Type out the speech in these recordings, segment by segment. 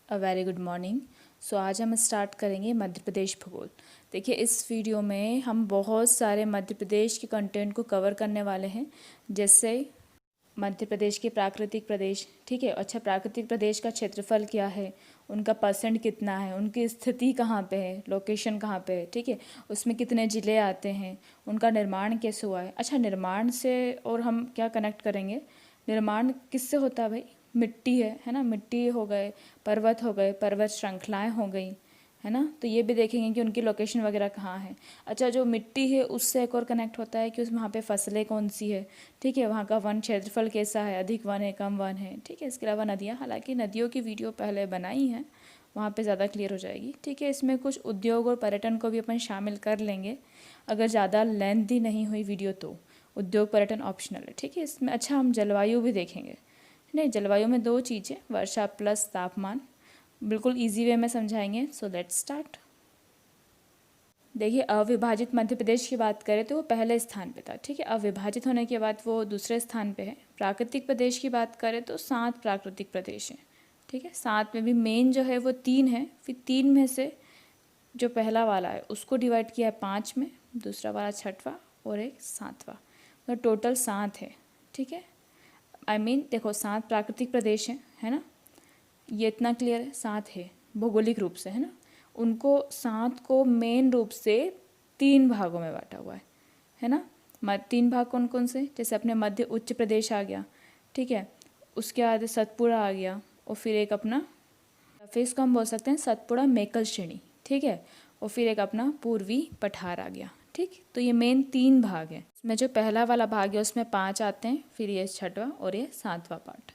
अ very good morning. So आज हम start करेंगे मध्य प्रदेश भूगोल। देखिए, इस वीडियो में हम बहुत सारे मध्य प्रदेश के कंटेंट को कवर करने वाले हैं, जैसे मध्य प्रदेश के प्राकृतिक प्रदेश। ठीक है, अच्छा, प्राकृतिक प्रदेश का क्षेत्रफल क्या है, उनका परसेंट कितना है, उनकी स्थिति कहाँ पे है, लोकेशन कहाँ पे है, ठीक है, उसमें कितने ज़िले आते हैं, उनका निर्माण कैसे हुआ है। अच्छा, निर्माण से और हम क्या कनेक्ट करेंगे, निर्माण किससे होता है भाई, मिट्टी है ना, मिट्टी हो गए, पर्वत हो गए, पर्वत श्रृंखलाएँ हो गई, है ना। तो ये भी देखेंगे कि उनकी लोकेशन वगैरह कहाँ है। अच्छा, जो मिट्टी है उससे एक और कनेक्ट होता है कि उस वहाँ पे फसलें कौन सी है, ठीक है, वहाँ का वन क्षेत्रफल कैसा है, अधिक वन है, कम वन है, ठीक है। इसके अलावा नदियाँ, हालांकि नदियों की वीडियो पहले बनाई है, वहाँ पे ज़्यादा क्लियर हो जाएगी, ठीक है। इसमें कुछ उद्योग और पर्यटन को भी अपन शामिल कर लेंगे, अगर ज़्यादा लेंथी नहीं हुई वीडियो तो। उद्योग पर्यटन ऑप्शनल है, ठीक है इसमें। अच्छा, हम जलवायु भी देखेंगे। नहीं, जलवायु में दो चीज़ें, वर्षा प्लस तापमान, बिल्कुल इजी वे में समझाएंगे। So let's start. देखिए, अविभाजित मध्य प्रदेश की बात करें तो वो पहले स्थान पे था, ठीक है। अविभाजित होने के बाद वो दूसरे स्थान पे है। प्राकृतिक प्रदेश की बात करें तो 7 प्राकृतिक प्रदेश हैं, ठीक है। 7 में भी मेन जो है वो 3 है, फिर 3 में से जो पहला वाला है उसको डिवाइड किया है 5 में, दूसरा वाला 6वां और एक 7वां, तो टोटल 7 है, ठीक है। देखो, 7 प्राकृतिक प्रदेश हैं, है ना, ये इतना क्लियर है, 7 है भौगोलिक रूप से, है ना। उनको 7 को मेन रूप से 3 भागों में बांटा हुआ है ना। 3 भाग कौन कौन से, जैसे अपने मध्य उच्च प्रदेश आ गया, ठीक है, उसके बाद सतपुड़ा आ गया, और फिर एक अपना, फिर इसको हम बोल सकते हैं सतपुड़ा मेकल श्रेणी, ठीक है, और फिर एक अपना पूर्वी पठार आ गया, ठीक। तो ये मेन 3 भाग है। इसमें जो पहला वाला भाग है उसमें 5 आते हैं, फिर ये 6वां और ये 7वां पार्ट,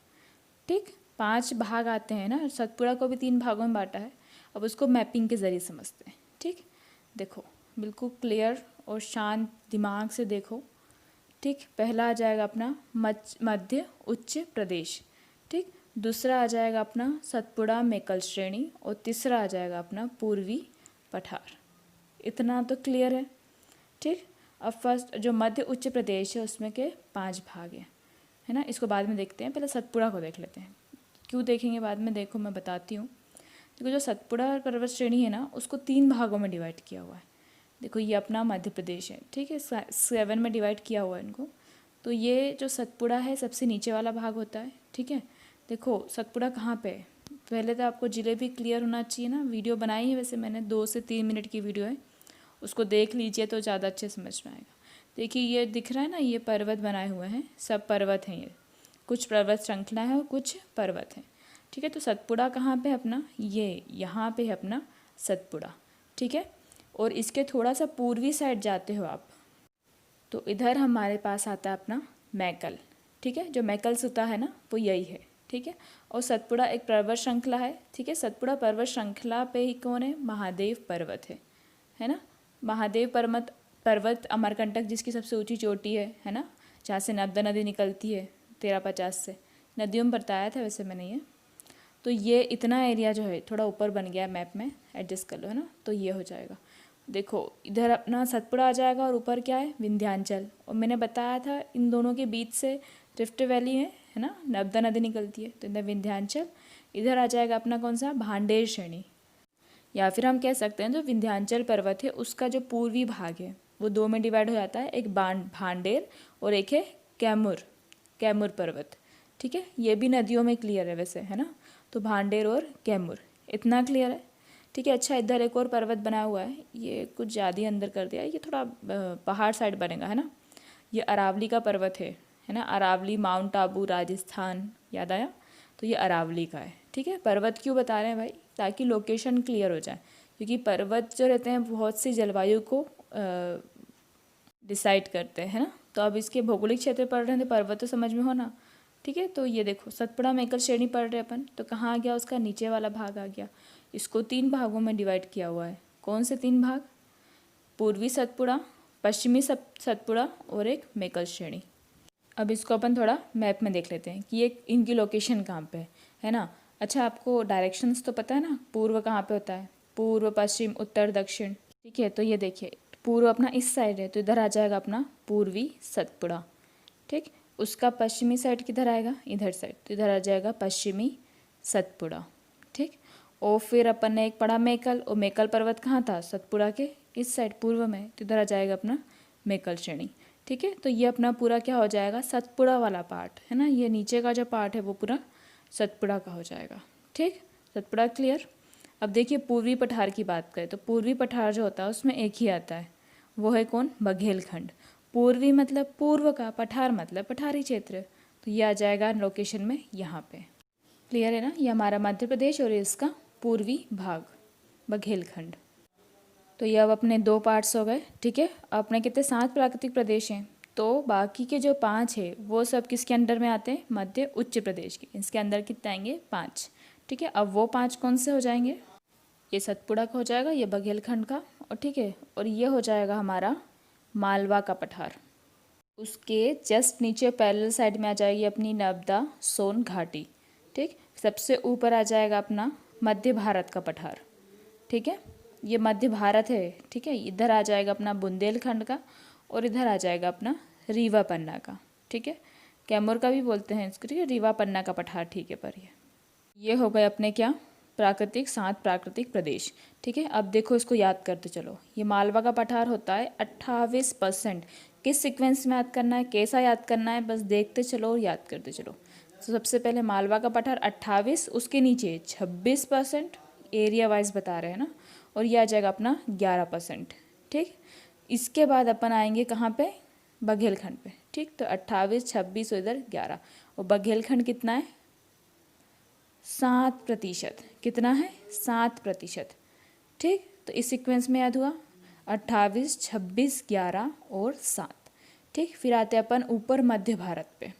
ठीक। 5 भाग आते हैं ना, सतपुड़ा को भी 3 भागों में बांटा है। अब उसको मैपिंग के ज़रिए समझते हैं, ठीक। देखो, बिल्कुल क्लियर और शांत दिमाग से देखो, ठीक। पहला आ जाएगा अपना मध्य उच्च प्रदेश, ठीक। दूसरा आ जाएगा अपना सतपुड़ा मेकल श्रेणी, और तीसरा आ जाएगा अपना पूर्वी पठार। इतना तो क्लियर है, ठीक। अब फर्स्ट जो मध्य उच्च प्रदेश है उसमें के 5 भाग है ना। इसको बाद में देखते हैं, पहले सतपुड़ा को देख लेते हैं। क्यों देखेंगे बाद में, देखो मैं बताती हूँ। देखो, जो सतपुड़ा पर्वत श्रेणी है ना, उसको 3 भागों में डिवाइड किया हुआ है। देखो, ये अपना मध्य प्रदेश है, ठीक है, 7 में डिवाइड किया हुआ है इनको। तो ये जो सतपुड़ा है सबसे नीचे वाला भाग होता है, ठीक है। देखो, सतपुड़ा कहाँ पे है, पहले तो आपको ज़िले भी क्लियर होना चाहिए ना। वीडियो बनाई है वैसे मैंने, 2 से 3 मिनट की वीडियो है, उसको देख लीजिए तो ज़्यादा अच्छे समझ में आएगा। देखिए, ये दिख रहा है ना, ये पर्वत बनाए हुए हैं, सब पर्वत हैं, ये कुछ पर्वत श्रृंखला है और कुछ पर्वत हैं, ठीक है। तो सतपुड़ा कहाँ पे है अपना, ये यहाँ पे है अपना सतपुड़ा, ठीक है। और इसके थोड़ा सा पूर्वी साइड जाते हो आप तो इधर हमारे पास आता है अपना मैकल, ठीक है। जो मैकल सुता है ना वो यही है, ठीक है। और सतपुड़ा एक पर्वत श्रृंखला है, ठीक है। सतपुड़ा पर्वत श्रृंखला पे ही कौन है, महादेव पर्वत है ना। महादेव पर्वत अमरकंटक जिसकी सबसे ऊंची चोटी है ना, जहाँ से नर्मदा नदी निकलती है 1350 से, नदियों में बताया था वैसे मैंने ये। तो ये इतना एरिया जो है थोड़ा ऊपर बन गया मैप में, एडजस्ट कर लो, है ना। तो ये हो जाएगा, देखो इधर अपना सतपुड़ा आ जाएगा, और ऊपर क्या है, विंध्याचल। और मैंने बताया था इन दोनों के बीच से रिफ्ट वैली है ना, नर्मदा नदी निकलती है, तो इधर विंध्याचल। इधर आ जाएगा अपना कौन सा, भांडेर श्रेणी, या फिर हम कह सकते हैं जो विंध्याचल पर्वत है उसका जो पूर्वी भाग है वो 2 में डिवाइड हो जाता है, एक भांडेर और एक है कैमूर पर्वत, ठीक है। ये भी नदियों में क्लियर है वैसे, है ना। तो भांडेर और कैमूर, इतना क्लियर है, ठीक है। अच्छा, इधर एक और पर्वत बना हुआ है, ये कुछ ज़्यादा ही अंदर कर दिया है, ये थोड़ा पहाड़ साइड बनेगा, है ना। ये अरावली का पर्वत है ना, अरावली, माउंट आबू, राजस्थान, याद आया। तो ये अरावली का है, ठीक है। पर्वत क्यों बता रहे हैं भाई, ताकि लोकेशन क्लियर हो जाए, क्योंकि पर्वत जो रहते हैं बहुत सी जलवायु को डिसाइड करते हैं ना। तो अब इसके भौगोलिक क्षेत्र पढ़ रहे हैं तो पर्वत तो समझ में होना, ठीक है। तो ये देखो, सतपुड़ा मेकल श्रेणी पढ़ रहे अपन, तो कहाँ आ गया, उसका नीचे वाला भाग आ गया। इसको 3 भागों में डिवाइड किया हुआ है। कौन से 3 भाग, पूर्वी सतपुड़ा, पश्चिमी सतपुड़ा और एक मेकल श्रेणी। अब इसको अपन थोड़ा मैप में देख लेते हैं कि ये इनकी लोकेशन कहाँ पे है ना। अच्छा, आपको डायरेक्शंस तो पता है ना, पूर्व कहाँ पे होता है, पूर्व, पश्चिम, उत्तर, दक्षिण, ठीक है। तो ये देखिए, पूर्व अपना इस साइड है, तो इधर आ जाएगा अपना पूर्वी सतपुड़ा, ठीक। उसका पश्चिमी साइड किधर आएगा, इधर साइड, तो इधर आ जाएगा पश्चिमी सतपुड़ा, ठीक। और फिर अपन ने एक पढ़ा मेकल, और मेकल पर्वत कहाँ था, सतपुड़ा के इस साइड पूर्व में, तो इधर आ जाएगा अपना मेकल श्रेणी। ठीक है, तो ये अपना पूरा क्या हो जाएगा, सतपुड़ा वाला पार्ट है ना, ये नीचे का जो पार्ट है वो पूरा सतपुड़ा का हो जाएगा। ठीक, सतपुड़ा क्लियर। अब देखिए पूर्वी पठार की बात करें तो पूर्वी पठार जो होता है उसमें एक ही आता है, वो है कौन, बघेलखंड। पूर्वी मतलब पूर्व का, पठार मतलब पठारी क्षेत्र, तो ये आ जाएगा लोकेशन में यहाँ पे। क्लियर है ना, ये हमारा मध्य प्रदेश और इसका पूर्वी भाग बघेलखंड। तो ये अब अपने 2 पार्ट्स हो गए। ठीक है, अपने कितने 7 प्राकृतिक प्रदेश हैं, तो बाकी के जो 5 है वो सब किसके अंडर में आते हैं, मध्य उच्च प्रदेश के। इसके अंदर कितने आएंगे, 5। ठीक है, अब वो 5 कौन से हो जाएंगे, ये सतपुड़ा का हो जाएगा, ये बघेलखंड का, और ठीक है, और ये हो जाएगा हमारा मालवा का पठार। उसके जस्ट नीचे पैरेलल साइड में आ जाएगी अपनी नर्मदा सोन घाटी। ठीक, सबसे ऊपर आ जाएगा अपना मध्य भारत का पठार। ठीक है, ये मध्य भारत है। ठीक है, इधर आ जाएगा अपना बुंदेलखंड का, और इधर आ जाएगा अपना रीवा पन्ना का। ठीक है, कैमूर का भी बोलते हैं इसको। ठीक है, रीवा पन्ना का पठार। ठीक है, पर ये हो गए अपने क्या, प्राकृतिक 7 प्राकृतिक प्रदेश। ठीक है, अब देखो इसको याद करते चलो। ये मालवा का पठार होता है 28%। किस सीक्वेंस में याद करना है, कैसा याद करना है, बस देखते चलो और याद करते चलो। तो सबसे पहले मालवा का पठार 28, उसके नीचे 26% एरिया वाइज बता रहे हैं ना, और ये आ जाएगा अपना 11%। ठीक, इसके बाद अपन आएंगे कहाँ पे, बघेलखंड पे। ठीक, तो 28, 26 और इधर 11, और बघेलखंड कितना है, 7%। कितना है, 7%। ठीक, तो इस सीक्वेंस में याद हुआ 28, 26, 11 और 7। ठीक, फिर आते हैं अपन ऊपर मध्य भारत पे।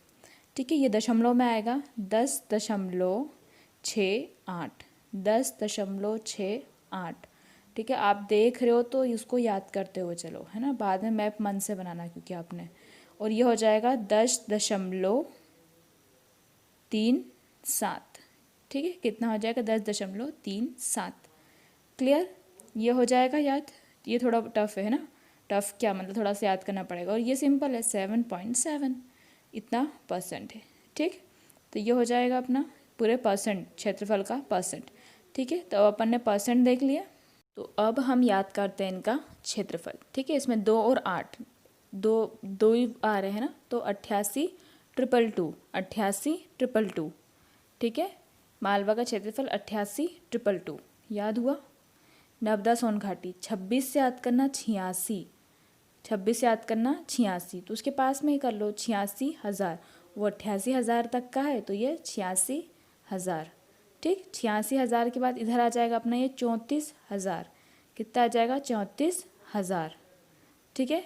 ठीक है, ये दशमलव में आएगा 10.68, 10.68। ठीक है, आप देख रहे हो तो इसको याद करते हुए चलो, है ना, बाद में मैप मन से बनाना क्योंकि आपने, और ये हो जाएगा 10.37। ठीक है, कितना हो जाएगा, 10.37। क्लियर, ये हो जाएगा याद। ये थोड़ा टफ है ना, टफ क्या मतलब, थोड़ा सा याद करना पड़ेगा, और ये सिंपल है, 7.7 इतना परसेंट है। ठीक, तो ये हो जाएगा अपना पूरे परसेंट, क्षेत्रफल का परसेंट। ठीक है, तो अपन ने परसेंट देख लिया, तो अब हम याद करते हैं इनका क्षेत्रफल। ठीक है, इसमें 2 और 8, दो ही आ रहे हैं ना, तो 88,222, 88,222। ठीक है, मालवा का क्षेत्रफल 88,222 याद हुआ। नर्मदा सोन घाटी 26 से याद करना 86, 26 से याद करना 86, तो उसके पास में ही कर लो 86,000, वो 88,000 तक का है, तो ये 86,000। ठीक, 86,000 के बाद इधर आ जाएगा अपना ये 34,000। कितना आ जाएगा, 34,000। ठीक है,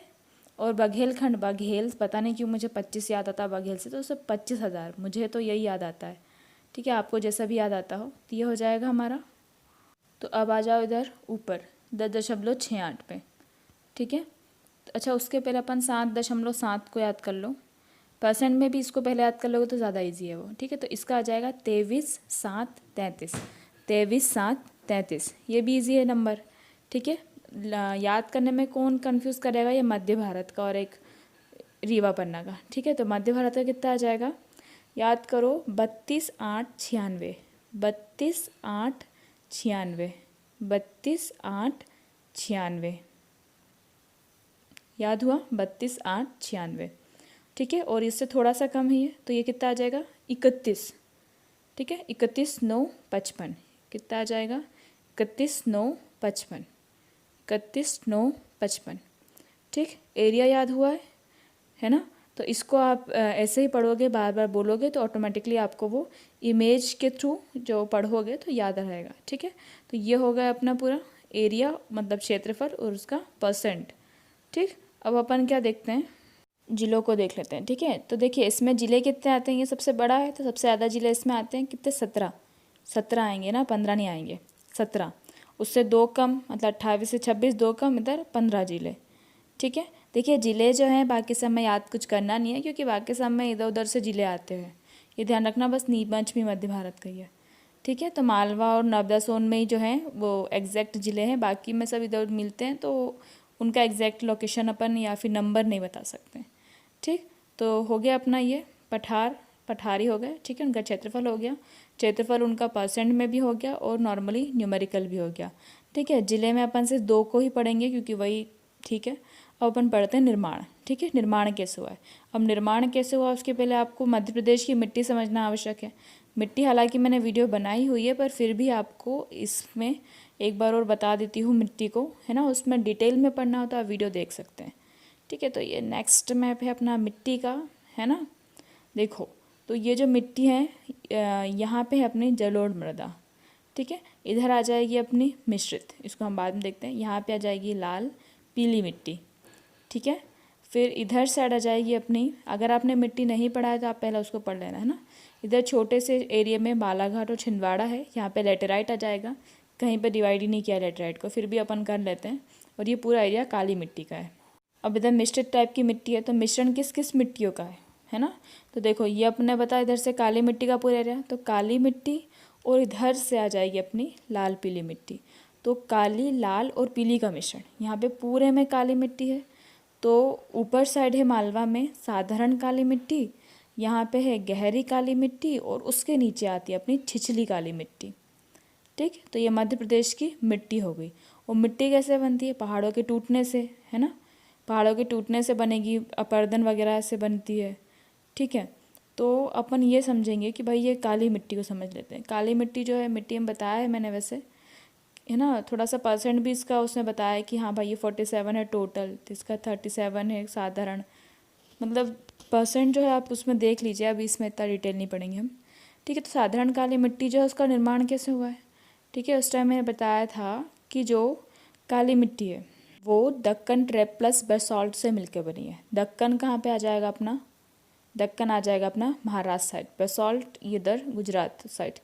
और बघेलखंड, बघेल पता नहीं क्यों मुझे 25 याद आता है बघेल से, तो सब 25,000, मुझे तो यही याद आता है। ठीक है, आपको जैसा भी याद आता हो, तो ये हो जाएगा हमारा। तो अब आ जाओ इधर ऊपर 10.68 पे। ठीक है, तो अच्छा उसके पहले अपन 7.7 को याद कर लो, परसेंट में भी इसको पहले याद कर लोगे तो ज़्यादा इजी है वो। ठीक है, तो इसका आ जाएगा 23,733, 23,733, ये भी इजी है नंबर। ठीक है, याद करने में कौन कंफ्यूज करेगा, ये मध्य भारत का और एक रीवा पन्ना का। ठीक है, तो मध्य भारत का कितना आ जाएगा, याद करो 32,896, 32,896, 32,896 याद हुआ, 32,896। ठीक है, और इससे थोड़ा सा कम ही है, तो ये कितना आ जाएगा 31। ठीक है, 31,955, कितना आ जाएगा 31,955, 31,955। ठीक, एरिया याद हुआ है ना, तो इसको आप ऐसे ही पढ़ोगे, बार बार बोलोगे तो ऑटोमेटिकली आपको वो इमेज के थ्रू जो पढ़ोगे तो याद रहेगा। ठीक है, तो ये हो गया अपना पूरा एरिया मतलब क्षेत्रफल और उसका परसेंट। ठीक, अब अपन क्या देखते हैं, जिलों को देख लेते हैं। ठीक है, तो देखिए इसमें ज़िले कितने आते हैं, ये सबसे बड़ा है तो सबसे ज़्यादा ज़िले इसमें आते हैं, कितने 17 आएंगे ना, 15 नहीं आएंगे, 17। उससे 2 कम मतलब 28 से 26, 2 कम, इधर 15 ज़िले। ठीक है, देखिए ज़िले जो हैं बाकी सब में याद कुछ करना नहीं है, क्योंकि बाकी सब में इधर उधर से ज़िले आते हैं, ये ध्यान रखना, बस नीमच भी मध्य भारत का ही है। ठीक है, तो मालवा और नर्मदा सोन में ही जो हैं वो एग्जैक्ट ज़िले हैं, बाकी में सब इधर मिलते हैं, तो उनका एग्जैक्ट लोकेशन अपन या फिर नंबर नहीं बता सकते। ठीक, तो हो गया अपना ये पठारी हो गए। ठीक है, उनका क्षेत्रफल हो गया। क्षेत्रफल उनका परसेंट में भी हो गया और नॉर्मली न्यूमेरिकल भी हो गया। ठीक है, जिले में अपन सिर्फ 2 को ही पढ़ेंगे क्योंकि वही ठीक है। अब अपन पढ़ते हैं निर्माण। ठीक है, निर्माण कैसे हुआ है। अब निर्माण कैसे हुआ उसके पहले आपको मध्य प्रदेश की मिट्टी समझना आवश्यक है। मिट्टी हालांकि मैंने वीडियो बनाई हुई है पर फिर भी आपको इसमें एक बार और बता देती हूँ मिट्टी को, है ना। उसमें डिटेल में पढ़ना हो तो आप वीडियो देख सकते हैं। ठीक है, तो ये नेक्स्ट मैप है अपना मिट्टी का, है ना। देखो तो ये जो मिट्टी है यहाँ पे है अपनी जलोढ़ मृदा। ठीक है, इधर आ जाएगी अपनी मिश्रित, इसको हम बाद में देखते हैं। यहाँ पे आ जाएगी लाल पीली मिट्टी। ठीक है, फिर इधर साइड आ जाएगी अपनी, अगर आपने मिट्टी नहीं पढ़ा है तो आप पहले उसको पढ़ लेना, है ना। इधर छोटे से एरिया में बालाघाट और छिंदवाड़ा है, यहाँ पे लेटेराइट आ जाएगा। कहीं पे डिवाइड ही नहीं किया लेटेराइट को, फिर भी अपन कर लेते हैं। और ये पूरा एरिया काली मिट्टी का है। अब इधर मिश्रित टाइप की मिट्टी है, तो मिश्रण किस किस मिट्टियों का है ना। तो देखो ये अपने बताया इधर से काली मिट्टी का पूरा एरिया, तो काली मिट्टी और इधर से आ जाएगी अपनी लाल पीली मिट्टी। तो काली लाल और पीली का मिश्रण, यहाँ पे पूरे में काली मिट्टी है। तो ऊपर साइड है मालवा में साधारण काली मिट्टी, यहाँ पे है गहरी काली मिट्टी और उसके नीचे आती है अपनी छिछली काली मिट्टी। ठीक, तो ये मध्य प्रदेश की मिट्टी हो गई। और मिट्टी कैसे बनती है, पहाड़ों के टूटने से, है ना। पहाड़ों के टूटने से बनेगी, अपरदन वगैरह से बनती है। ठीक है, तो अपन ये समझेंगे कि भाई ये काली मिट्टी को समझ लेते हैं। काली मिट्टी जो है, मिट्टी में बताया है मैंने वैसे, है ना। थोड़ा सा परसेंट भी इसका उसने बताया है कि हाँ भाई ये 47 है टोटल, तो इसका 37 है साधारण, मतलब परसेंट जो है आप उसमें देख लीजिए, अभी इसमें इतना डिटेल नहीं पढ़ेंगे हम। ठीक है, तो साधारण काली मिट्टी जो है उसका निर्माण कैसे हुआ है। ठीक है, उस टाइम मैंने बताया था कि जो काली मिट्टी है वो दक्कन ट्रैप प्लस बेसॉल्ट से मिलकर बनी है। दक्कन कहाँ पे आ जाएगा अपना, दक्कन आ जाएगा अपना महाराष्ट्र साइड, बेसॉल्ट इधर गुजरात साइड।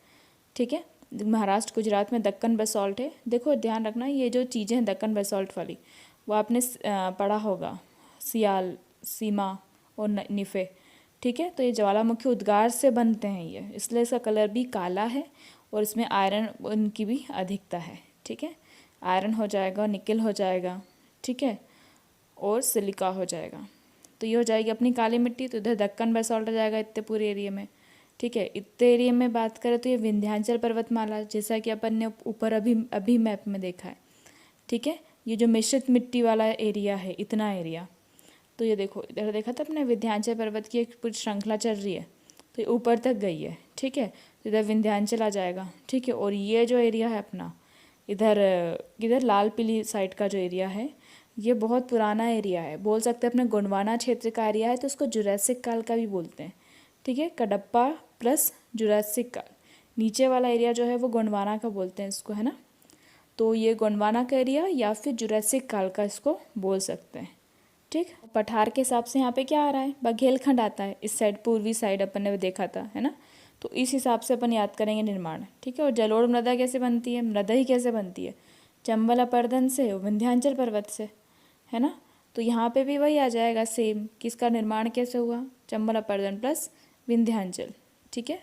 ठीक है, महाराष्ट्र गुजरात में दक्कन बेसॉल्ट है। देखो ध्यान रखना, ये जो चीज़ें हैं दक्कन बेसॉल्ट वाली वो आपने पढ़ा होगा, सियाल, सीमा और निफे। ठीक है, तो ये ज्वालामुखी उद्गार से बनते हैं ये, इसलिए इसका कलर भी काला है और इसमें आयरन उनकी भी अधिकता है। ठीक है, आयरन हो जाएगा, निकल हो जाएगा, ठीक है, और सिलिका हो जाएगा। तो ये हो जाएगी अपनी काली मिट्टी। तो इधर दक्कन बेसॉल्ट आ जाएगा इतने पूरे एरिया में। ठीक है, इतने एरिया में बात करें तो ये विंध्याचल पर्वतमाला, जैसा कि अपन ने ऊपर अभी मैप में देखा है। ठीक है, ये जो मिश्रित मिट्टी वाला एरिया है, इतना एरिया, तो ये देखो इधर देखा था अपने विंध्याचल पर्वत की एक पूरी श्रृंखला चल रही है, तो ये ऊपर तक गई है। ठीक है, तो इधर विंध्याचल आ जाएगा। ठीक है, और ये जो एरिया है अपना इधर लाल पीली साइड का जो एरिया है, ये बहुत पुराना एरिया है, बोल सकते हैं अपने गोंडवाना क्षेत्र का एरिया है, तो उसको जुरासिक काल का भी बोलते हैं। ठीक है, कडप्पा प्लस जुरासिक काल, नीचे वाला एरिया जो है वो गोंडवाना का बोलते हैं इसको, है ना। तो ये गोंडवाना का एरिया या फिर जुरासिक काल का इसको बोल सकते हैं। ठीक, पठार के हिसाब से यहाँ पे क्या आ रहा है, बघेलखंड आता है इस साइड, पूर्वी साइड अपन ने देखा था, है ना। तो इस हिसाब से अपन याद करेंगे निर्माण। ठीक है, और जलोढ़ मृदा कैसे बनती है, मृदा ही कैसे बनती है, चंबल अपर्दन से और विंध्याचल पर्वत से, है ना। तो यहाँ पे भी वही आ जाएगा सेम, किसका निर्माण कैसे हुआ, चंबल अपर्दन प्लस विंध्याचल। ठीक है,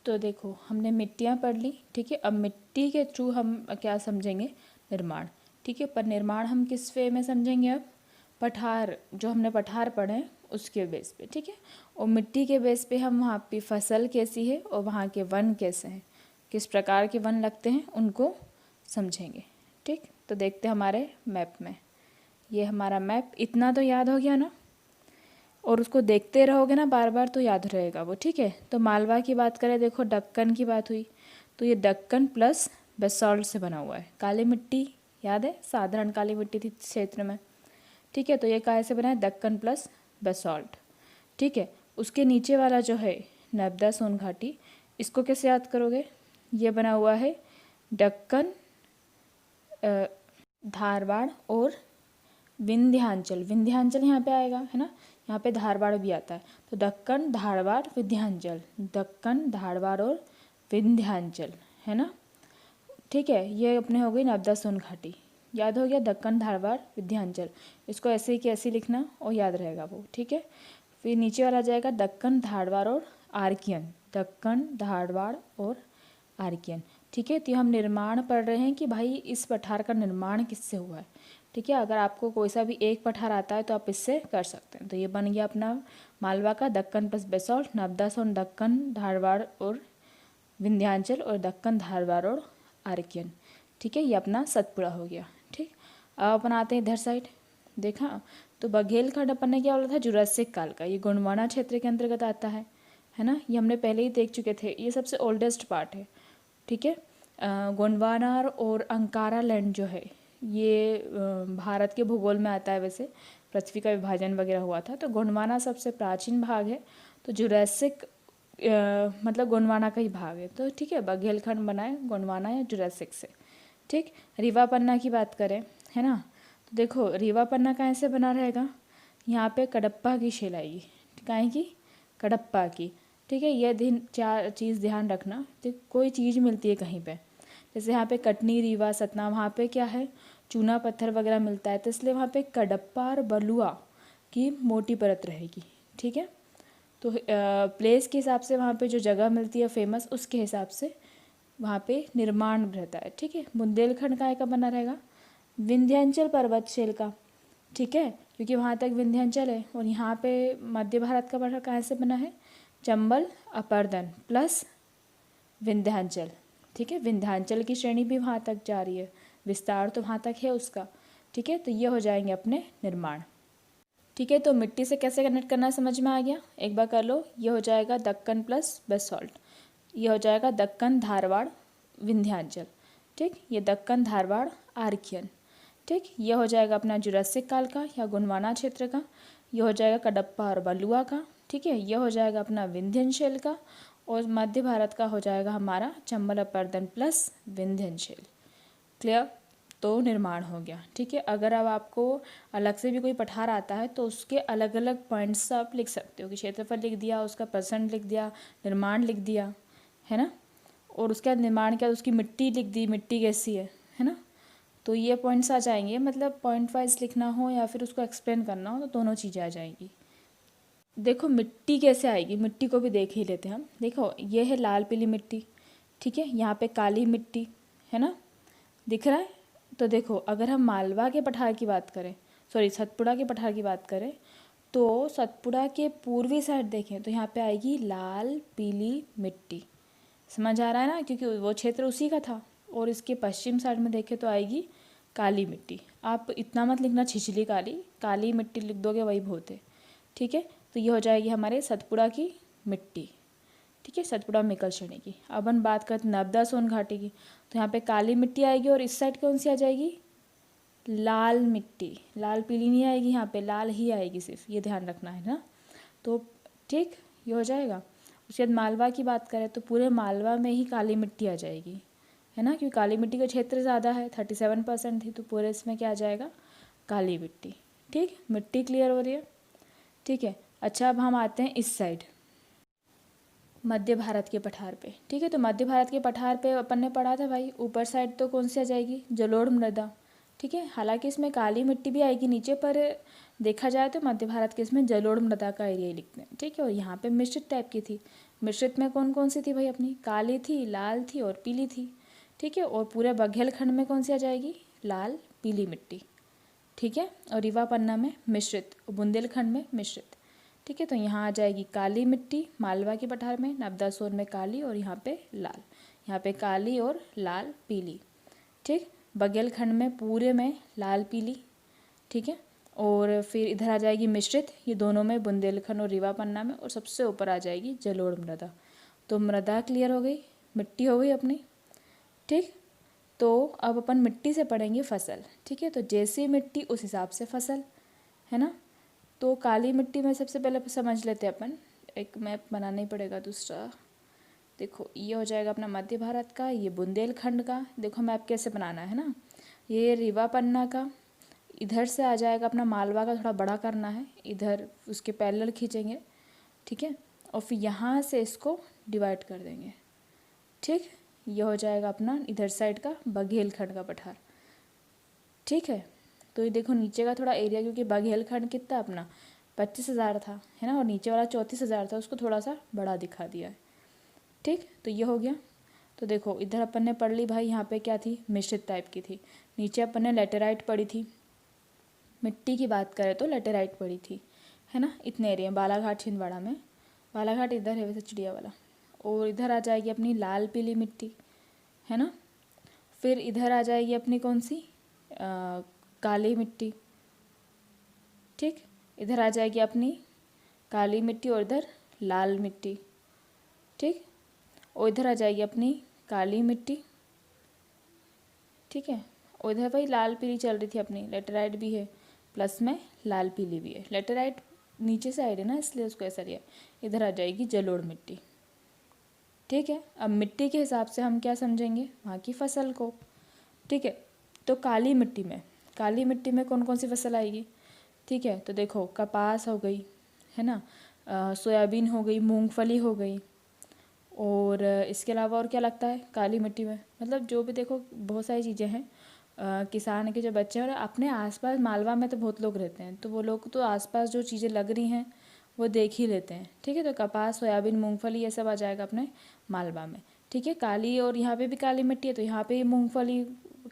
तो देखो हमने मिट्टियाँ पढ़ ली। ठीक है, अब मिट्टी के थ्रू हम क्या समझेंगे, निर्माण। ठीक है, पर निर्माण हम किस वे में समझेंगे, अब पठार, जो हमने पठार पढ़े हैं उसके बेस पे। ठीक है, और मिट्टी के बेस पे हम वहाँ पे फसल कैसी है और वहाँ के वन कैसे हैं, किस प्रकार के वन लगते हैं, उनको समझेंगे। ठीक, तो देखते हैं हमारे मैप में, ये हमारा मैप, इतना तो याद हो गया ना, और उसको देखते रहोगे ना बार बार तो याद रहेगा वो। ठीक है, तो मालवा की बात करें, देखो दक्कन की बात हुई, तो ये दक्कन प्लस बेसॉल्ट से बना हुआ है। काली मिट्टी याद है, साधारण काली मिट्टी थी क्षेत्र में। ठीक है, तो ये काहे से बना है, दक्कन प्लस बेसॉल्ट। ठीक है, उसके नीचे वाला जो है नर्मदा सोन घाटी, इसको कैसे याद करोगे, ये बना हुआ है दक्कन, धारवाड़ और विंध्याचल। विंध्याचल यहाँ पे आएगा, है ना, यहाँ पे धारवाड़ भी आता है। तो दक्कन, धारवाड़, विंध्याचल, दक्कन, धारवाड़ और विंध्याचल, है ना। ठीक है, ये अपने हो गई नर्मदा सोन घाटी, याद हो गया, दक्कन, धारवाड़, विंध्याचल, इसको ऐसे ही कैसे लिखना और याद रहेगा वो। ठीक है, फिर नीचे वाला जाएगा दक्कन, धारवाड़ और आर्कियन, दक्कन, धारवाड़ और आर्कियन। ठीक है, तो हम निर्माण पढ़ रहे हैं कि भाई इस पठार का निर्माण किससे हुआ है। ठीक है, अगर आपको कोई सा भी एक पठार आता है तो आप इससे कर सकते हैं। तो ये बन गया अपना मालवा का दक्कन प्लस बेसॉल्ट, नर्मदा सोन, दक्कन, धारवाड़ और विंध्याचल और दक्कन, धारवाड़ और आर्कियन। ठीक है, ये अपना सतपुड़ा हो गया। ठीक, अब अपन आते हैं इधर साइड। देखा तो बघेलखंड अपन ने क्या बोला था, जुरासिक काल का, ये गोंडवाना क्षेत्र के अंतर्गत आता है ना। ये हमने पहले ही देख चुके थे, ये सबसे ओल्डेस्ट पार्ट है। ठीक है, गोंडवाना और अंकारा लैंड जो है ये भारत के भूगोल में आता है। वैसे पृथ्वी का विभाजन वगैरह हुआ था, तो गोंडवाना सबसे प्राचीन भाग है, तो जुरासिक मतलब गोंडवाना का ही भाग है। तो ठीक है, बघेलखंड बना है गोंडवाना या जुरासिक से। ठीक, रीवा पन्ना की बात करें, है ना, तो देखो रीवा पन्ना कहाँ से बना रहेगा, यहाँ पे कडप्पा की शिला आएगी। कहाँ की, कडप्पा की। ठीक है, यह चार चीज़ ध्यान रखना, तो कोई चीज़ मिलती है कहीं पे, जैसे यहाँ पे कटनी, रीवा, सतना, वहाँ पे क्या है, चूना पत्थर वगैरह मिलता है, तो इसलिए वहाँ पे कडप्पा और बलुआ की मोटी परत रहेगी। ठीक है, तो प्लेस के हिसाब से वहाँ पे जो जगह मिलती है फेमस, उसके हिसाब से वहाँ पे निर्माण रहता है। ठीक है, बुंदेलखंड का बना रहेगा, विंध्याचल पर्वत श्रेणी का। ठीक है, क्योंकि वहाँ तक विंध्याचल है, और यहाँ पे मध्य भारत का पठार कहाँ से बना है, चंबल, अपरदन प्लस विंध्याचल। ठीक है, विंध्याचल की श्रेणी भी वहाँ तक जा रही है, विस्तार तो वहाँ तक है उसका। ठीक है, तो ये हो जाएंगे अपने निर्माण। ठीक है, तो मिट्टी से कैसे कनेक्ट करना समझ में आ गया, एक बार कर लो। ये हो जाएगा दक्कन प्लस बेसाल्ट, ये हो जाएगा दक्कन, धारवाड़, विंध्याचल। ठीक, ये दक्कन, धारवाड़, आर्कियन। ठीक, ये हो जाएगा अपना जुरासिक काल का या गोंडवाना क्षेत्र का। ये हो जाएगा कडप्पा और बलुआ का। ठीक है, ये हो जाएगा अपना विंध्यनशील का, और मध्य भारत का हो जाएगा हमारा चंबल, अपरदन प्लस विंध्यनशील। क्लियर, तो निर्माण हो गया। ठीक है, अगर अब आपको अलग से भी कोई पठार आता है तो उसके अलग अलग पॉइंट्स आप लिख सकते हो, कि क्षेत्रफल लिख दिया, उसका परसेंट लिख दिया, निर्माण लिख दिया, है ना, और उसके बाद निर्माण क्या, उसकी मिट्टी लिख दी, मिट्टी कैसी है ना, तो ये पॉइंट्स आ जाएंगे। मतलब पॉइंट वाइज लिखना हो या फिर उसको एक्सप्लेन करना हो तो दोनों चीज़ें आ जाएंगी। देखो मिट्टी कैसे आएगी, मिट्टी को भी देख ही लेते हैं हम। देखो ये है लाल पीली मिट्टी। ठीक है, यहाँ पे काली मिट्टी है ना, दिख रहा है। तो देखो अगर हम मालवा के पठार की बात करें, सॉरी सतपुड़ा के पठार की बात करें, तो सतपुड़ा के पूर्वी साइड देखें तो यहाँ पे आएगी लाल पीली मिट्टी। समझ आ रहा है ना, क्योंकि वो क्षेत्र उसी का था। और इसके पश्चिम साइड में देखें तो आएगी काली मिट्टी। आप इतना मत लिखना छिछली काली, काली मिट्टी लिख दोगे वही बहुत है। ठीक है, तो ये हो जाएगी हमारे सतपुड़ा की मिट्टी। ठीक है, सतपुड़ा मिकल श्रेणी की। अब हम बात करते नर्मदा सोन घाटी की, तो यहाँ पे काली मिट्टी आएगी, और इस साइड कौन सी आ जाएगी, लाल मिट्टी। लाल पीली नहीं आएगी, यहाँ पे लाल ही आएगी सिर्फ, ये ध्यान रखना है ना। तो ठीक, ये हो जाएगा। उसके बाद मालवा की बात करें तो पूरे मालवा में ही काली मिट्टी आ जाएगी, है ना, क्योंकि काली मिट्टी का क्षेत्र ज़्यादा है, 37% थी, तो पूरे इसमें क्या आ जाएगा, काली मिट्टी। ठीक, मिट्टी क्लियर हो रही है। ठीक है, अच्छा अब हम आते हैं इस साइड, मध्य भारत के पठार पे। ठीक है, तो मध्य भारत के पठार पे अपन ने पढ़ा था भाई, ऊपर साइड तो कौन सी आ जाएगी, जलोढ़ मृदा। ठीक है, हालांकि इसमें काली मिट्टी भी आएगी नीचे, पर देखा जाए तो मध्य भारत के इसमें जलोढ़ मृदा का एरिया ही लिखते हैं। ठीक है, और यहाँ पे मिश्रित टाइप की थी। मिश्रित में कौन कौन सी थी भाई अपनी, काली थी, लाल थी और पीली थी। ठीक है, और पूरे बघेलखंड में कौन सी आ जाएगी, लाल पीली मिट्टी। ठीक है, और रीवा पन्ना में मिश्रित, और बुंदेलखंड में मिश्रित। ठीक है, तो यहाँ आ जाएगी काली मिट्टी मालवा के पठार में, नर्मदा सोन में काली, और यहाँ पे लाल, यहाँ पे काली और लाल पीली। ठीक, बघेलखंड में पूरे में लाल पीली। ठीक है, और फिर इधर आ जाएगी मिश्रित, ये दोनों में बुंदेलखंड और रीवा पन्ना में, और सबसे ऊपर आ जाएगी जलोढ़ मृदा। तो मृदा क्लियर हो गई, मिट्टी हो गई अपनी। ठीक, तो अब अपन मिट्टी से पढ़ेंगे फसल। ठीक है, तो जैसी मिट्टी उस हिसाब से फसल, है ना। तो काली मिट्टी में सबसे पहले समझ लेते हैं अपन, एक मैप बनाना ही पड़ेगा दूसरा। देखो ये हो जाएगा अपना मध्य भारत का, ये बुंदेलखंड का। देखो मैप कैसे बनाना है ना, ये रीवा पन्ना का, इधर से आ जाएगा अपना मालवा का, थोड़ा बड़ा करना है, इधर उसके पैरेलल खींचेंगे। ठीक है, और फिर यहाँ से इसको डिवाइड कर देंगे। ठीक, ये हो जाएगा अपना इधर साइड का बघेलखंड का पठार। ठीक है, तो ये देखो नीचे का थोड़ा एरिया, क्योंकि बघेलखंड कितना अपना 25,000 था, है ना, और नीचे वाला 34,000 था, उसको थोड़ा सा बड़ा दिखा दिया है। ठीक, तो ये हो गया। तो देखो इधर अपन ने पढ़ ली भाई, यहाँ पे क्या थी, मिश्रित टाइप की थी। नीचे अपन ने लेटेराइट पढ़ी थी। मिट्टी की बात करें तो लेटेराइट पढ़ी थी, है ना, इतने एरिया, बालाघाट छिंदवाड़ा में। बालाघाट इधर है वैसे चिड़िया वाला, और इधर आ जाएगी अपनी लाल पीली मिट्टी, है ना। फिर इधर आ जाएगी अपनी कौन सी, काली मिट्टी, ठीक। इधर आ जाएगी अपनी काली मिट्टी और इधर लाल मिट्टी, ठीक। और इधर आ जाएगी अपनी काली मिट्टी, ठीक है। और इधर भाई लाल पीली चल रही थी अपनी, लेटेराइट भी है प्लस में लाल पीली भी है। लेटेराइट नीचे साइड है ना, इसलिए उसको ऐसा लिया। इधर आ जाएगी जलोढ़ मिट्टी, ठीक है। अब मिट्टी के हिसाब से हम क्या समझेंगे, वहाँ की फसल को, ठीक है। तो काली मिट्टी में कौन कौन सी फसल आएगी, ठीक है। तो देखो कपास हो गई, है ना, सोयाबीन हो गई, मूंगफली हो गई, और इसके अलावा और क्या लगता है काली मिट्टी में, मतलब जो भी देखो बहुत सारी चीज़ें हैं। किसान के जो बच्चे हैं और अपने आसपास मालवा में तो बहुत लोग रहते हैं, तो वो लोग तो आसपास जो चीज़ें लग रही हैं वो देख ही लेते हैं, ठीक है। तो कपास, सोयाबीन, मूंगफली ये सब आ जाएगा अपने मालवा में, ठीक है। काली, और यहाँ पे भी काली मिट्टी है तो यहाँ पे मूंगफली,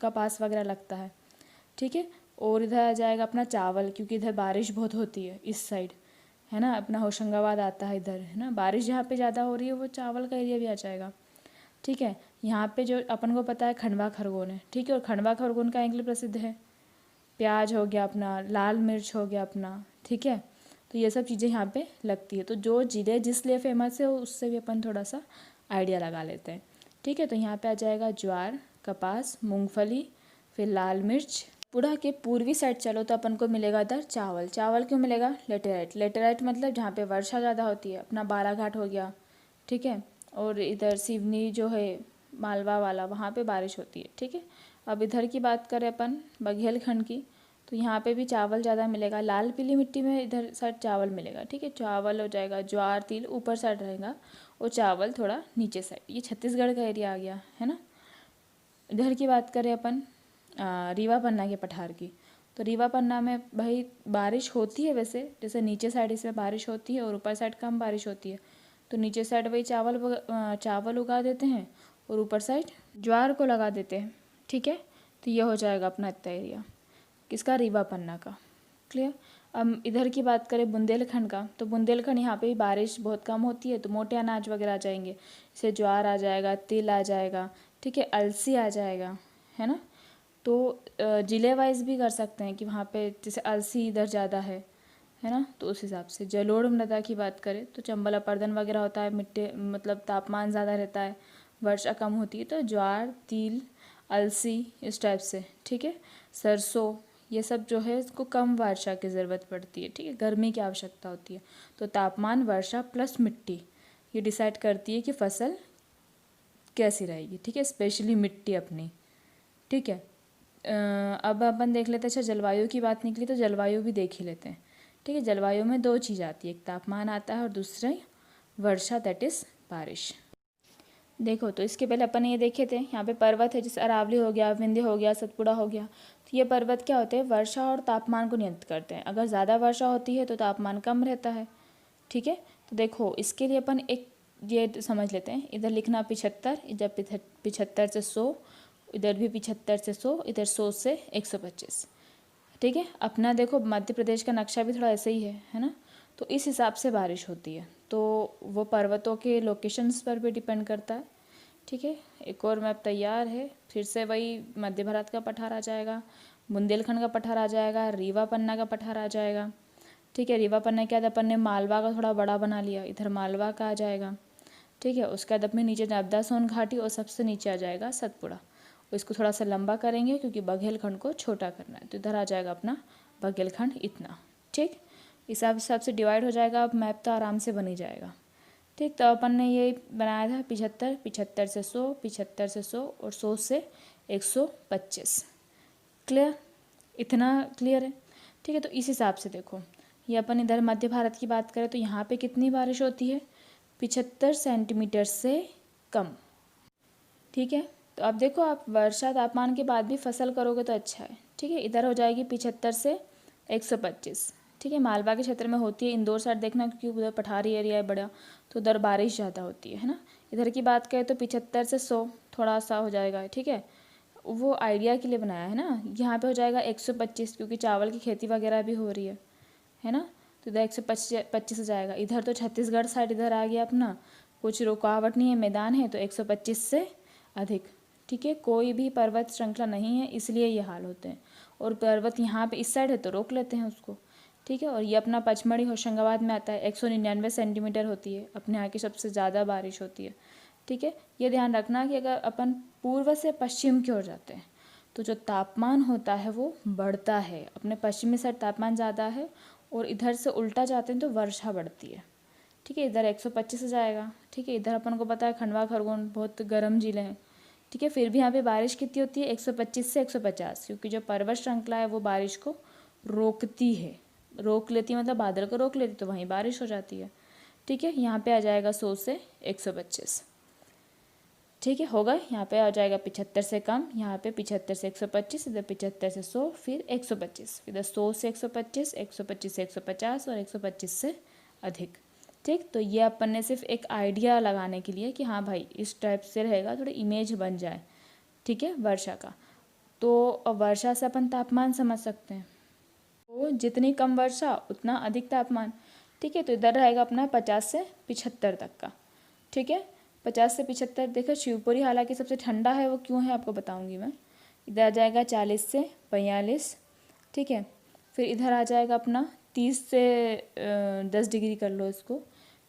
कपास वगैरह लगता है, ठीक है। और इधर आ जाएगा अपना चावल, क्योंकि इधर बारिश बहुत होती है इस साइड, है ना, अपना होशंगाबाद आता है इधर, है ना। बारिश जहाँ पे ज़्यादा हो रही है वो चावल का एरिया भी आ जाएगा, ठीक है। यहाँ पे जो अपन को पता है खंडवा खरगोन है, ठीक है। और खंडवा खरगोन का के लिए प्रसिद्ध है, प्याज हो गया अपना, लाल मिर्च हो गया अपना, ठीक है। तो ये सब चीज़ें यहाँ पे लगती है। तो जो जिले जिस लिए फेमस है उससे भी अपन थोड़ा सा आइडिया लगा लेते हैं, ठीक है। तो यहाँ पे आ जाएगा ज्वार, कपास, मूंगफली, फिर लाल मिर्च। पुढ़ा के पूर्वी साइड चलो तो अपन को मिलेगा इधर चावल। चावल क्यों मिलेगा, लेटेराइट मतलब जहाँ पे वर्षा ज़्यादा होती है, अपना बालाघाट हो गया, ठीक है। और इधर सिवनी जो है मालवा वाला, वहाँ पे बारिश होती है, ठीक है। अब इधर की बात करें अपन बघेलखंड की, तो यहाँ पे भी चावल ज़्यादा मिलेगा। लाल पीली मिट्टी में इधर साइड चावल मिलेगा, ठीक है। चावल हो जाएगा, ज्वार तिल ऊपर साइड रहेगा और चावल थोड़ा नीचे साइड। ये छत्तीसगढ़ का एरिया आ गया, है ना। इधर की बात करें अपन रीवा पन्ना के पठार की, तो रीवा पन्ना में भाई बारिश होती है वैसे, जैसे नीचे साइड इसमें बारिश होती है और ऊपर साइड कम बारिश होती है। तो नीचे साइड वही चावल उगा देते हैं और ऊपर साइड ज्वार को लगा देते हैं, ठीक है। तो ये हो जाएगा अपना इतना एरिया किसका, रीवा पन्ना का, क्लियर। अब इधर की बात करें बुंदेलखंड का, तो बुंदेलखंड यहाँ पे भी बारिश बहुत कम होती है, तो मोटे अनाज वगैरह आ जाएंगे, जैसे ज्वार आ जाएगा, तिल आ जाएगा, ठीक है, अलसी आ जाएगा, है ना। तो ज़िले वाइज भी कर सकते हैं कि वहाँ पे जैसे अलसी इधर ज़्यादा है ना, तो उस हिसाब से। जलोढ़ मृदा की बात करें तो चंबल अपर्दन वगैरह होता है, मिट्टी मतलब तापमान ज़्यादा रहता है, वर्षा कम होती है, तो ज्वार, तिल, अलसी इस टाइप से, ठीक है। सरसों, ये सब जो है इसको कम वर्षा की ज़रूरत पड़ती है, ठीक है, गर्मी की आवश्यकता होती है। तो तापमान, वर्षा प्लस मिट्टी ये डिसाइड करती है कि फसल कैसी रहेगी, ठीक है, स्पेशली मिट्टी अपनी, ठीक है। अब अपन देख लेते हैं, अच्छा जलवायु की बात निकली तो जलवायु भी देख ही लेते हैं, ठीक है। जलवायु में दो चीज़ आती है, एक तापमान आता है और दूसरा वर्षा, दैट इज़ बारिश। देखो तो इसके पहले अपन ये देखे थे, यहाँ पे पर्वत है, जैसे अरावली हो गया, विंध्य हो गया, सतपुड़ा हो गया। तो ये पर्वत क्या होते हैं, वर्षा और तापमान को नियंत्रित करते हैं। अगर ज़्यादा वर्षा होती है तो तापमान कम रहता है, ठीक है। तो देखो इसके लिए अपन एक ये समझ लेते हैं, इधर लिखना 75, इधर 75 से 100, इधर भी 75 से 100, इधर 100 से 125, ठीक है। अपना देखो मध्य प्रदेश का नक्शा भी थोड़ा ऐसे ही है ना। तो इस हिसाब से बारिश होती है, तो वो पर्वतों के लोकेशंस पर भी डिपेंड करता है, ठीक है। एक और मैप तैयार है, फिर से वही मध्य भारत का पठार आ जाएगा, बुंदेलखंड का पठार आ जाएगा, रीवा पन्ना का पठार आ जाएगा, ठीक है। रीवा पन्ना के बाद अपन ने मालवा का थोड़ा बड़ा बना लिया, इधर मालवा का आ जाएगा, ठीक है। उसके बाद अपने नीचे नर्मदा सोन घाटी और सबसे नीचे आ जाएगा सतपुड़ा। इसको थोड़ा सा लंबा करेंगे क्योंकि बघेलखंड को छोटा करना है, तो इधर आ जाएगा अपना बघेलखंड इतना, ठीक। इस हिसाब से डिवाइड हो जाएगा, अब मैप तो आराम से बन ही जाएगा, ठीक। तो अपन ने ये बनाया था 75, 75 से 100, 75 से 100 और 100 से 125, क्लियर, इतना क्लियर है, ठीक है। तो इस हिसाब से देखो, ये अपन इधर मध्य भारत की बात करें तो यहाँ पे कितनी बारिश होती है, 75 सेंटीमीटर से कम, ठीक है। तो अब देखो आप वर्षा तापमान के बाद भी फसल करोगे तो अच्छा है, ठीक है। इधर हो जाएगी 75 से 125, ठीक है। मालवा के क्षेत्र में होती है, इंदौर साइड देखना क्योंकि उधर पठारी एरिया है बड़ा, तो उधर बारिश ज़्यादा होती है ना। इधर की बात करें तो 75 से 100 थोड़ा सा हो जाएगा, ठीक है, वो आइडिया के लिए बनाया है ना। यहाँ पे हो जाएगा 125 क्योंकि चावल की खेती वगैरह भी हो रही है ना। तो इधर 125 हो जाएगा। इधर तो छत्तीसगढ़ साइड इधर आ गया अपना, कुछ रुकावट नहीं है, मैदान है, तो 125 से अधिक। ठीक है, कोई भी पर्वत श्रृंखला नहीं है, इसलिए ये हाल होते हैं। और पर्वत यहाँ पे इस साइड है तो रोक लेते हैं उसको। ठीक है, और ये अपना पचमढ़ी होशंगाबाद में आता है, 199 सेंटीमीटर होती है, अपने यहाँ की सबसे ज़्यादा बारिश होती है। ठीक है, ये ध्यान रखना कि अगर अपन पूर्व से पश्चिम की ओर जाते हैं तो जो तापमान होता है वो बढ़ता है। अपने पश्चिमी साइड तापमान ज़्यादा है और इधर से उल्टा जाते हैं तो वर्षा बढ़ती है। ठीक है, इधर 125 से जाएगा। ठीक है, इधर अपन को पता है खंडवा खरगोन बहुत गर्म जिले हैं। ठीक है, फिर भी यहाँ पे बारिश कितनी होती है, 125 से 150, क्योंकि जो पर्वत श्रृंखला है वो बारिश को रोकती है, रोक लेती है, मतलब बादल को रोक लेती, तो वहीं बारिश हो जाती है। ठीक है, यहाँ पे आ जाएगा 100 से 125। ठीक है, होगा, यहाँ पे आ जाएगा 75 से कम, यहाँ पे 75 से 125, इधर 75 से 100, फिर 125, इधर 100 से 125, 125 से 150 और 125 से अधिक। ठीक, तो ये अपन ने सिर्फ एक आइडिया लगाने के लिए कि हाँ भाई इस टाइप से रहेगा, थोड़ी इमेज बन जाए। ठीक है, वर्षा का, तो वर्षा से अपन तापमान समझ सकते हैं, तो जितनी कम वर्षा उतना अधिक तापमान। ठीक है, तो इधर रहेगा अपना 50 से 75 तक का। ठीक है, 50 से 75। देखो शिवपुरी हालांकि सबसे ठंडा है, वो क्यों है आपको बताऊंगी मैं। इधर आ जाएगा 40 से 45। ठीक है, फिर इधर आ जाएगा अपना 30 से 10 डिग्री कर लो इसको।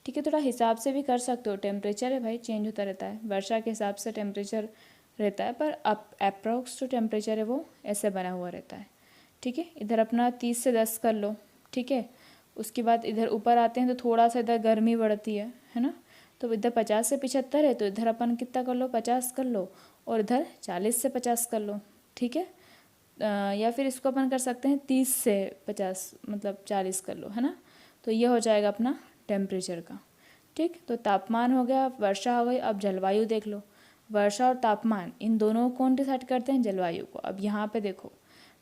ठीक है, थोड़ा हिसाब से भी कर सकते हो, टेम्परेचर है भाई, चेंज होता रहता है, वर्षा के हिसाब से टेम्परेचर रहता है, पर अप्रॉक्स जो टेम्परेचर है वो ऐसे बना हुआ रहता है। ठीक है, इधर अपना 30 से 10 कर लो। ठीक है, उसके बाद इधर ऊपर आते हैं तो थोड़ा सा इधर गर्मी बढ़ती है ना, तो इधर 50 से 75 है, तो इधर अपन कितना कर लो, 50 कर लो, और इधर 40 से 50 कर लो। ठीक है, या फिर इसको अपन कर सकते हैं 30 से 50, मतलब 40 कर लो, है ना। तो ये हो जाएगा अपना टेम्परेचर का। ठीक, तो तापमान हो गया, वर्षा हो गई, अब जलवायु देख लो। वर्षा और तापमान इन दोनों को कौन डिसाइड करते हैं, जलवायु को। अब यहाँ पे देखो,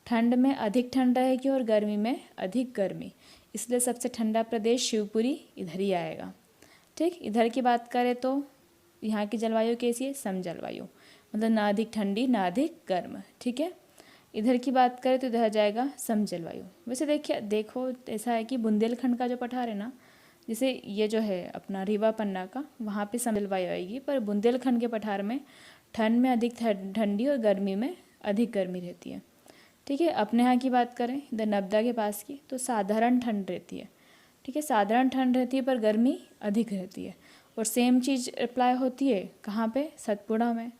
ठंड में अधिक ठंड रहेगी और गर्मी में अधिक गर्मी, इसलिए सबसे ठंडा प्रदेश शिवपुरी इधर ही आएगा। ठीक, इधर की बात करें तो यहाँ की जलवायु कैसी है, सम जलवायु, मतलब ना अधिक ठंडी ना अधिक गर्म। ठीक है, इधर की बात करें तो इधर जाएगा सम जलवायु। वैसे देखो ऐसा है कि बुंदेलखंड का जो पठार है ना, जैसे ये जो है अपना रीवा पन्ना का, वहाँ पे सम जलवायु आएगी, पर बुंदेलखंड के पठार में ठंड में अधिक ठंडी और गर्मी में अधिक गर्मी रहती है। ठीक है, अपने यहाँ की बात करें इधर नर्मदा के पास की, तो साधारण ठंड रहती है। ठीक है, साधारण ठंड रहती है पर गर्मी अधिक रहती है। और सेम चीज़ अप्लाई होती है कहाँ पे, सतपुड़ा में,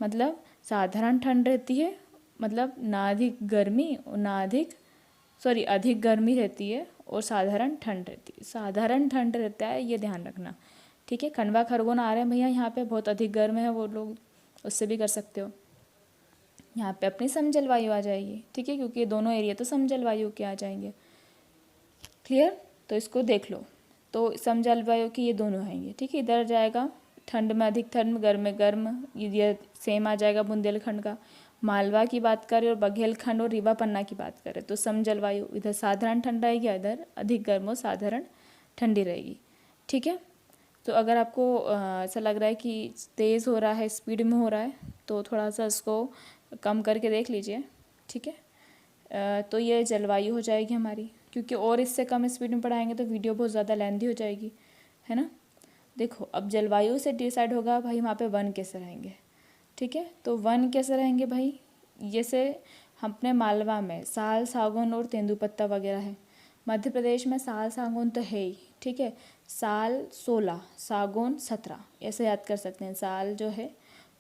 मतलब साधारण ठंड रहती है, मतलब ना अधिक गर्मी और ना अधिक अधिक गर्मी रहती है और साधारण ठंड रहती है, साधारण ठंड रहता है, ये ध्यान रखना। ठीक है, खंडवा खरगोन आ रहे हैं भैया, यहाँ पे बहुत अधिक गर्म है, वो लोग उससे भी कर सकते हो। यहाँ पे अपनी सम जलवायु आ जाएगी। ठीक है, क्योंकि दोनों एरिया तो सम जलवायु के आ जाएंगे। क्लियर, तो इसको देख लो, तो सम जलवायु की ये दोनों आएंगे। ठीक है, इधर जाएगा ठंड में अधिक ठंड, गर्म में गर्म, ये सेम आ जाएगा बुंदेलखंड का। मालवा की बात करें और बघेलखंड और रीवा पन्ना की बात करें तो सम जलवायु, इधर साधारण ठंड रहेगी, इधर अधिक गर्म और साधारण ठंडी रहेगी। ठीक है, तो अगर आपको ऐसा लग रहा है कि तेज़ हो रहा है, स्पीड में हो रहा है, तो थोड़ा सा इसको कम करके देख लीजिए। ठीक है, तो ये जलवायु हो जाएगी हमारी, क्योंकि और इससे कम स्पीड में पढ़ाएंगे तो वीडियो बहुत ज़्यादा लेंथी हो जाएगी, है ना। देखो अब जलवायु से डिसाइड होगा भाई वहाँ पे वन कैसे रहेंगे। ठीक है, तो वन कैसे रहेंगे भाई, जैसे हम अपने मालवा में साल, सागौन और तेंदुपत्ता वगैरह है। मध्य प्रदेश में साल, सागौन तो है ही। ठीक है, साल 16, सागौन 17, ऐसे याद कर सकते हैं। साल जो है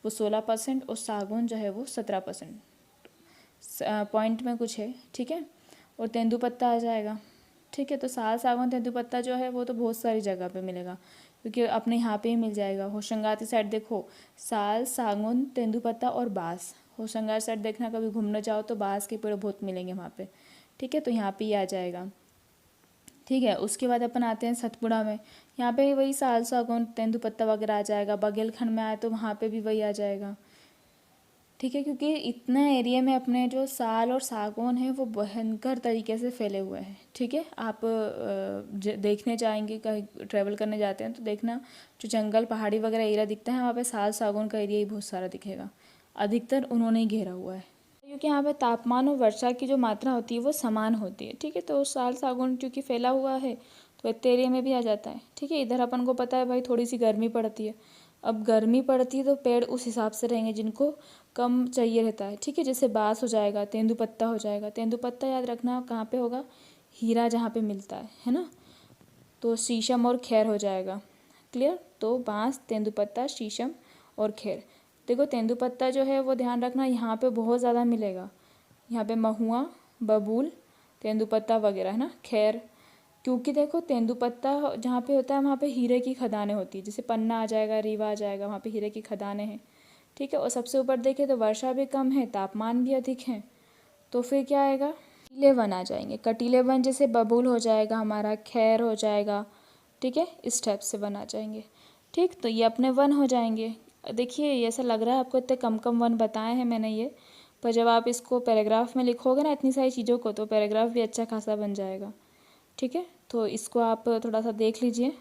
वो 16% और सागौन जो है वो 17%, पॉइंट में कुछ है। ठीक है, और तेंदुपत्ता आ जाएगा। ठीक है, तो साल, सागौन, तेंदुपत्ता जो है वो तो बहुत सारी जगह पे मिलेगा, क्योंकि अपने यहाँ पे ही मिल जाएगा। होशंगाबाद की साइड देखो, साल, सागौन, तेंदुपत्ता और बांस। होशंगाबाद साइड देखना, कभी घूमने जाओ तो बांस के पेड़ बहुत मिलेंगे वहाँ पे। ठीक है, तो यहाँ पे ही आ जाएगा। ठीक है, उसके बाद अपन आते हैं सतपुड़ा में, यहाँ पे वही साल, सागौन, तेंदुपत्ता वगैरह आ जाएगा। बघेलखंड में आए तो वहाँ पे भी वही आ जाएगा। ठीक है, क्योंकि इतने एरिया में अपने जो साल और सागौन है वो भयंकर तरीके से फैले हुए हैं। ठीक है, आप देखने जाएंगे, कहीं ट्रैवल करने जाते हैं तो देखना, जो जंगल पहाड़ी वगैरह एरिया दिखता है वहाँ पे साल, सागौन का एरिया ही बहुत सारा दिखेगा, अधिकतर उन्होंने ही घेरा हुआ है। क्योंकि यहाँ पे तापमान और वर्षा की जो मात्रा होती है वो समान होती है। ठीक है, तो साल, सागौन क्योंकि फैला हुआ है तो इतने एरिया में भी आ जाता है। ठीक है, इधर अपन को पता है भाई थोड़ी सी गर्मी पड़ती है। अब गर्मी पड़ती है तो पेड़ उस हिसाब से रहेंगे जिनको कम चाहिए रहता है। ठीक है, जैसे बांस हो जाएगा, तेंदुपत्ता हो जाएगा। तेंदुपत्ता याद रखना कहाँ पे होगा, हीरा जहाँ पे मिलता है ना। तो शीशम और खैर हो जाएगा। क्लियर, तो बांस, तेंदुपत्ता, शीशम और खैर। देखो तेंदुपत्ता जो है वो ध्यान रखना यहाँ पे बहुत ज़्यादा मिलेगा, यहाँ पे महुआ, बबूल, तेंदुपत्ता वगैरह है ना। खैर, क्योंकि देखो तेंदुपत्ता जहाँ पे होता है वहाँ पे हीरे की खदानें होती है, जैसे पन्ना आ जाएगा, रीवा आ जाएगा, वहाँ पे हीरे की खदानें हैं। ठीक है, और सबसे ऊपर देखें तो वर्षा भी कम है, तापमान भी अधिक है, तो फिर क्या आएगा, कटीले वन आ जाएंगे। कटीले वन जैसे बबूल हो जाएगा हमारा, खैर हो जाएगा। ठीक है, इस टाइप से वन आ जाएंगे। ठीक, तो ये अपने वन हो जाएंगे। देखिए ये ऐसा लग रहा है आपको इतने कम कम वन बताए हैं मैंने ये, पर जब आप इसको पैराग्राफ में लिखोगे ना इतनी सारी चीज़ों को, तो पैराग्राफ भी अच्छा खासा बन जाएगा। ठीक है, तो इसको आप थोड़ा सा देख लीजिए।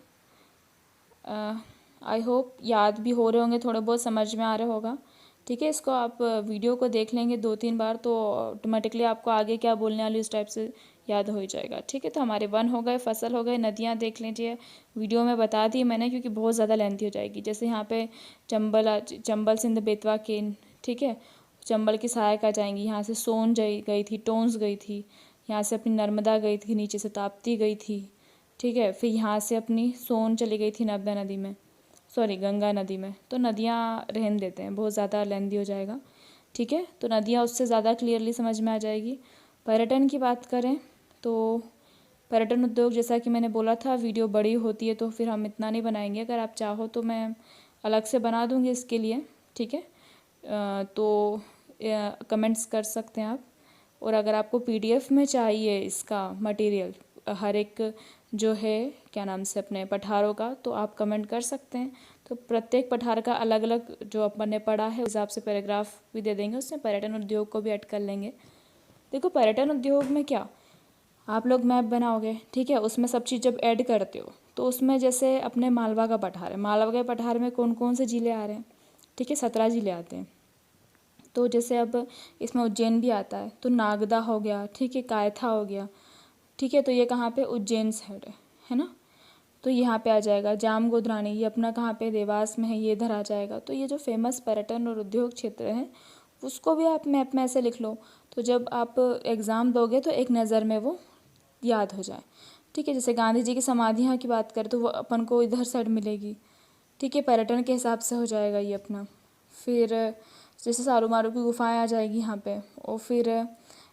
आई होप याद भी हो रहे होंगे, थोड़े बहुत समझ में आ रहा होगा। ठीक है, इसको आप वीडियो को देख लेंगे 2-3 बार तो ऑटोमेटिकली आपको आगे क्या बोलने वाली उस टाइप से याद हो ही जाएगा। ठीक है, तो हमारे वन हो गए, फसल हो गए, नदियाँ देख लीजिए। वीडियो में बता दी मैंने क्योंकि बहुत ज़्यादा लेंथी हो जाएगी। जैसे यहाँ पे चंबल सिंध बेतवा केन। ठीक है, चंबल की सहायक आ जाएंगी, यहाँ से सोन गई थी, टोंस गई थी, यहाँ से अपनी नर्मदा गई थी, नीचे से ताप्ती गई थी। ठीक है, फिर यहाँ से अपनी सोन चली गई थी नर्मदा नदी में, सॉरी गंगा नदी में। तो नदियाँ रहने देते हैं, बहुत ज़्यादा लेंदी हो जाएगा। ठीक है, तो नदियाँ उससे ज़्यादा क्लियरली समझ में आ जाएगी। पर्यटन की बात करें तो पर्यटन उद्योग, जैसा कि मैंने बोला था वीडियो बड़ी होती है तो फिर हम इतना नहीं बनाएंगे। अगर आप चाहो तो मैं अलग से बना दूँगी इसके लिए। ठीक है, तो कमेंट्स कर सकते हैं आप। और अगर आपको PDF में चाहिए इसका मटेरियल, हर एक जो है क्या नाम से अपने पठारों का, तो आप कमेंट कर सकते हैं। तो प्रत्येक पठार का अलग अलग जो अपन ने पढ़ा है उस हिसाब से पैराग्राफ भी दे देंगे, उसमें पर्यटन उद्योग को भी ऐड कर लेंगे। देखो पर्यटन उद्योग में क्या, आप लोग मैप बनाओगे, ठीक है, उसमें सब चीज़ जब ऐड करते हो तो उसमें जैसे अपने मालवा का पठार है, मालवा के पठार में कौन कौन से ज़िले आ रहे हैं, ठीक है, 17 ज़िले आते हैं। तो जैसे अब इसमें उज्जैन भी आता है, तो नागदा हो गया, ठीक है, कायथा हो गया। ठीक है, तो ये कहाँ पे, उज्जैन साइड है ना। तो यहाँ पे आ जाएगा जाम गोदरानी, ये अपना कहाँ पे, देवास में है, ये इधर आ जाएगा। तो ये जो फेमस पर्यटन और उद्योग क्षेत्र हैं उसको भी आप मैप में ऐसे लिख लो, तो जब आप एग्ज़ाम दोगे तो एक नज़र में वो याद हो जाए। ठीक है, जैसे गांधी जी की समाधियाँ की बात करें तो वो अपन को इधर साइड मिलेगी। ठीक है, पर्यटन के हिसाब से हो जाएगा ये अपना। फिर जैसे सारू मारू की गुफाएं आ जाएगी यहाँ पे, और फिर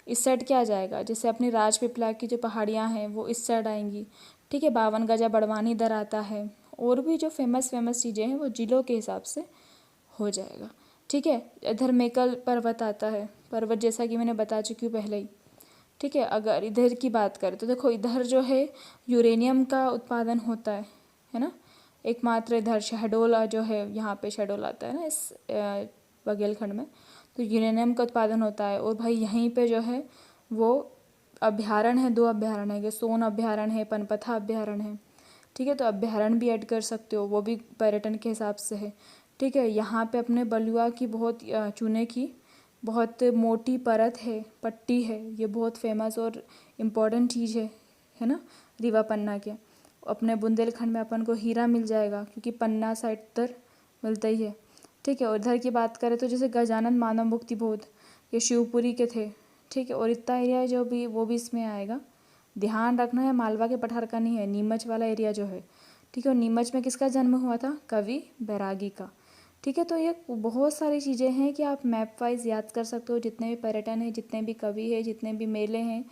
इस साइड क्या आ जाएगा, जैसे अपनी राजपीपला की जो पहाड़ियाँ हैं वो इस साइड आएंगी। ठीक है, 52 गजा बड़वानी इधर आता है, और भी जो फेमस चीज़ें हैं वो जिलों के हिसाब से हो जाएगा। ठीक है, इधर मेकल पर्वत आता है, पर्वत जैसा कि मैंने बता चुकी हूँ पहले ही। ठीक है, अगर इधर की बात करें तो देखो इधर जो है यूरेनियम का उत्पादन होता है ना। एकमात्र इधर शहडोल जो है, यहाँ पे शहडोल आता है ना इस बघेलखंड में, तो यूरेनियम का उत्पादन होता है। और भाई यहीं पे जो है वो अभ्यारण्य है, 2 अभ्यारण्य है, कि सोन अभ्यारण्य है, पनपथा अभ्यारण्य है। ठीक है, तो अभ्यारण्य भी ऐड कर सकते हो, वो भी पर्यटन के हिसाब से है। ठीक है, यहाँ पे अपने बलुआ की बहुत चूने की बहुत मोटी परत है, पट्टी है, ये बहुत फेमस और इम्पॉर्टेंट चीज़ है ना, रीवा पन्ना के। अपने बुंदेलखंड में अपन को हीरा मिल जाएगा क्योंकि पन्ना साइड उधर मिलता ही है। ठीक है, और इधर की बात करें तो जैसे गजानन मानव मुक्ति बोध, ये शिवपुरी के थे। ठीक है, और इतना एरिया जो भी वो भी इसमें आएगा। ध्यान रखना है मालवा के पठार का नहीं है, नीमच वाला एरिया जो है। ठीक है, और नीमच में किसका जन्म हुआ था, कवि बैरागी का। ठीक है, तो ये बहुत सारी चीज़ें हैं कि आप मैप वाइज याद कर सकते हो। जितने भी पर्यटन हैं, जितने भी कवि हैं, जितने भी मेले हैं,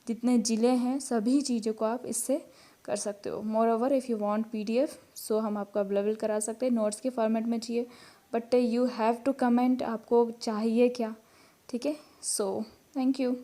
जितने ज़िले हैं, सभी चीज़ों को आप इससे कर सकते हो। More over if you want PDF, सो हम आपको अवेलेबल करा सकते हैं। नोट्स के फॉर्मेट में चाहिए, but you have to comment आपको चाहिए क्या। ठीक है, सो थैंक यू।